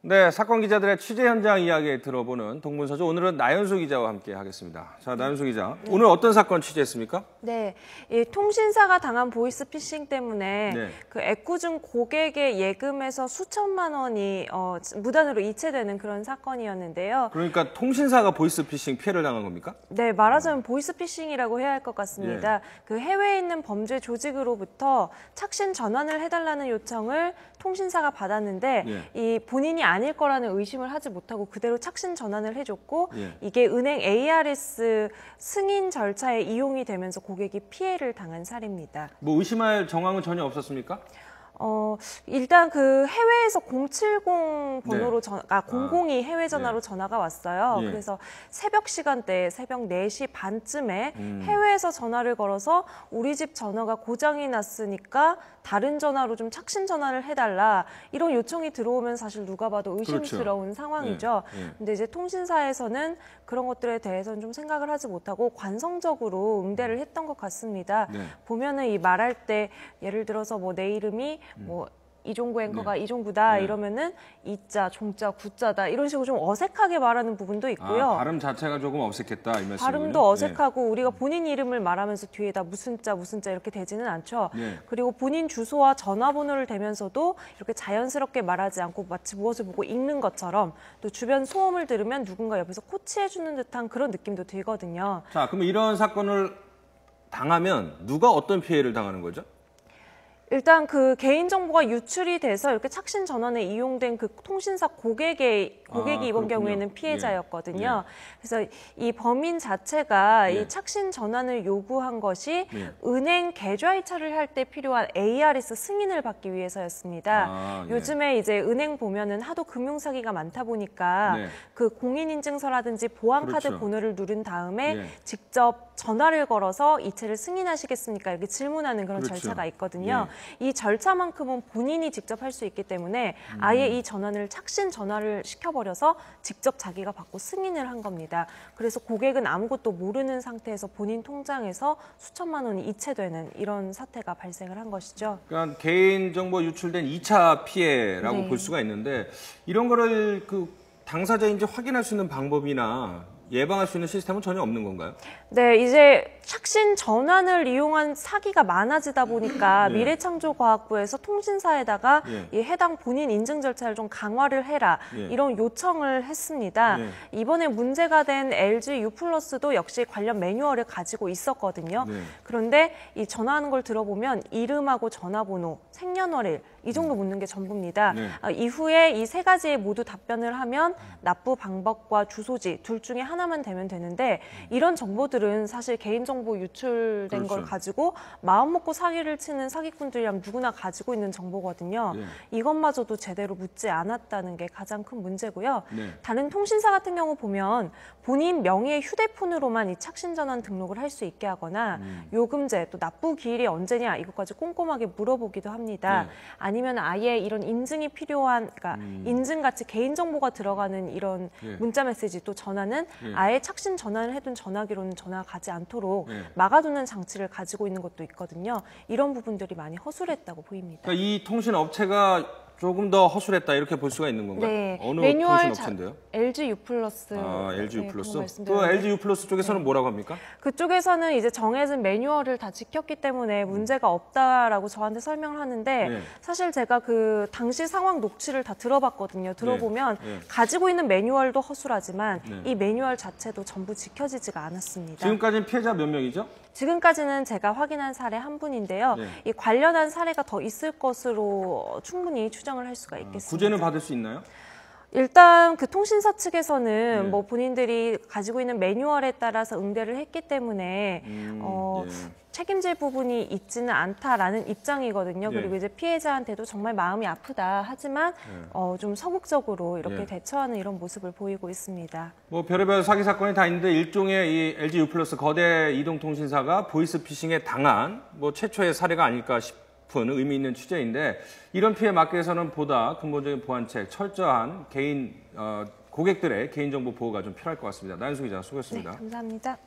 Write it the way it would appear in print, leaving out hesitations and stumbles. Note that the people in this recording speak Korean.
네, 사건 기자들의 취재 현장 이야기 들어보는 동문서주. 오늘은 나연수 기자와 함께 하겠습니다. 자, 나연수 기자, 오늘 어떤 사건 취재했습니까? 네, 이 통신사가 당한 보이스피싱 때문에 그 애꿎은 고객의 예금에서 수천만 원이 무단으로 이체되는 그런 사건이었는데요. 그러니까 통신사가 보이스피싱 피해를 당한 겁니까? 네, 말하자면 보이스피싱이라고 해야 할 것 같습니다. 그 해외에 있는 범죄 조직으로부터 착신 전환을 해달라는 요청을 통신사가 받았는데 이 본인이 아닐 거라는 의심을 하지 못하고 그대로 착신 전환을 해줬고 이게 은행 ARS 승인 절차에 이용이 되면서 고객이 피해를 당한 사례입니다. 뭐 의심할 정황은 전혀 없었습니까? 일단 그 해외에서 070 번호로 002 해외 전화로 전화가 왔어요. 그래서 새벽 시간대, 새벽 4시 반쯤에 해외에서 전화를 걸어서 우리 집 전화가 고장이 났으니까 다른 전화로 좀 착신 전환을 해달라, 이런 요청이 들어오면 사실 누가 봐도 의심스러운 상황이죠. 근데 이제 통신사에서는 그런 것들에 대해서는 좀 생각을 하지 못하고 관성적으로 응대를 했던 것 같습니다. 보면은 이 말할 때 예를 들어서 뭐 내 이름이 뭐 이종구 앵커가 이종구다 이러면은 이자, 종자, 구자다 이런 식으로 좀 어색하게 말하는 부분도 있고요. 발음 자체가 조금 어색했다 이 말씀이군요. 발음도 어색하고 우리가 본인 이름을 말하면서 뒤에다 무슨 자 이렇게 되지는 않죠. 그리고 본인 주소와 전화번호를 대면서도 이렇게 자연스럽게 말하지 않고 마치 무엇을 보고 읽는 것처럼, 또 주변 소음을 들으면 누군가 옆에서 코치해주는 듯한 그런 느낌도 들거든요. 자, 그럼 이런 사건을 당하면 누가 어떤 피해를 당하는 거죠? 일단 그 개인정보가 유출이 돼서 이렇게 착신 전환에 이용된 그 통신사 고객이 이번 경우에는 피해자였거든요. 그래서 이 범인 자체가 이 착신 전환을 요구한 것이 은행 계좌이체를 할 때 필요한 ARS 승인을 받기 위해서였습니다. 요즘에 이제 은행 보면은 하도 금융사기가 많다 보니까 그 공인인증서라든지 보안카드 번호를 누른 다음에 직접 전화를 걸어서 이체를 승인하시겠습니까? 이렇게 질문하는 그런 절차가 있거든요. 이 절차만큼은 본인이 직접 할 수 있기 때문에 아예 이 전환을 착신 전화를 시켜버려서 직접 자기가 받고 승인을 한 겁니다. 그래서 고객은 아무것도 모르는 상태에서 본인 통장에서 수천만 원이 이체되는 이런 사태가 발생을 한 것이죠. 그러니까 개인정보 유출된 2차 피해라고 볼 수가 있는데, 이런 거를 그 당사자인지 확인할 수 있는 방법이나 예방할 수 있는 시스템은 전혀 없는 건가요? 네, 이제 착신 전환을 이용한 사기가 많아지다 보니까 미래창조과학부에서 통신사에다가 이 해당 본인 인증 절차를 좀 강화를 해라, 이런 요청을 했습니다. 이번에 문제가 된 LG U+도 역시 관련 매뉴얼을 가지고 있었거든요. 그런데 이 전화하는 걸 들어보면 이름하고 전화번호, 생년월일 이 정도 묻는 게 전부입니다. 이후에 이 세 가지에 모두 답변을 하면 납부 방법과 주소지 둘 중에 하나만 되면 되는데, 이런 정보들은 사실 개인정보 유출된 걸 가지고 마음먹고 사기를 치는 사기꾼들이라면 누구나 가지고 있는 정보거든요. 이것마저도 제대로 묻지 않았다는 게 가장 큰 문제고요. 다른 통신사 같은 경우 보면 본인 명의의 휴대폰으로만 이 착신 전환 등록을 할 수 있게 하거나 요금제, 또 납부 기일이 언제냐 이것까지 꼼꼼하게 물어보기도 합니다. 아니면 아예 이런 인증이 필요한, 그러니까 인증같이 개인정보가 들어가는 이런 문자 메시지, 또 전화는 아예 착신 전환을 해둔 전화기로는 전화가 가지 않도록 막아두는 장치를 가지고 있는 것도 있거든요. 이런 부분들이 많이 허술했다고 보입니다. 그러니까 이 통신업체가 조금 더 허술했다 이렇게 볼 수가 있는 건가요? 네. 어느 매뉴얼 통신업체인데요? LG U+. LG U+. 또 LG U+ 쪽에서는 뭐라고 합니까? 그쪽에서는 이제 정해진 매뉴얼을 다 지켰기 때문에 문제가 없다라고 저한테 설명을 하는데, 사실 제가 그 당시 상황 녹취를 다 들어봤거든요. 들어보면 가지고 있는 매뉴얼도 허술하지만 이 매뉴얼 자체도 전부 지켜지지가 않았습니다. 지금까지는 피해자 몇 명이죠? 지금까지는 제가 확인한 사례 한 분인데요. 이 관련한 사례가 더 있을 것으로 충분히 추정을 할 수가 있겠습니다. 구제는 받을 수 있나요? 일단 그 통신사 측에서는 뭐 본인들이 가지고 있는 매뉴얼에 따라서 응대를 했기 때문에 책임질 부분이 있지는 않다라는 입장이거든요. 그리고 이제 피해자한테도 정말 마음이 아프다 하지만 좀 서극적으로 이렇게 대처하는 이런 모습을 보이고 있습니다. 뭐 별의별 사기 사건이 다 있는데, 일종의 이 LG U+ 거대 이동통신사가 보이스피싱에 당한 뭐 최초의 사례가 아닐까 싶은 의미 있는 취재인데, 이런 피해 막기 위해서는 보다 근본적인 보안책, 철저한 고객들의 개인정보 보호가 좀 필요할 것 같습니다. 나연수 기자 수고했습니다. 네, 감사합니다.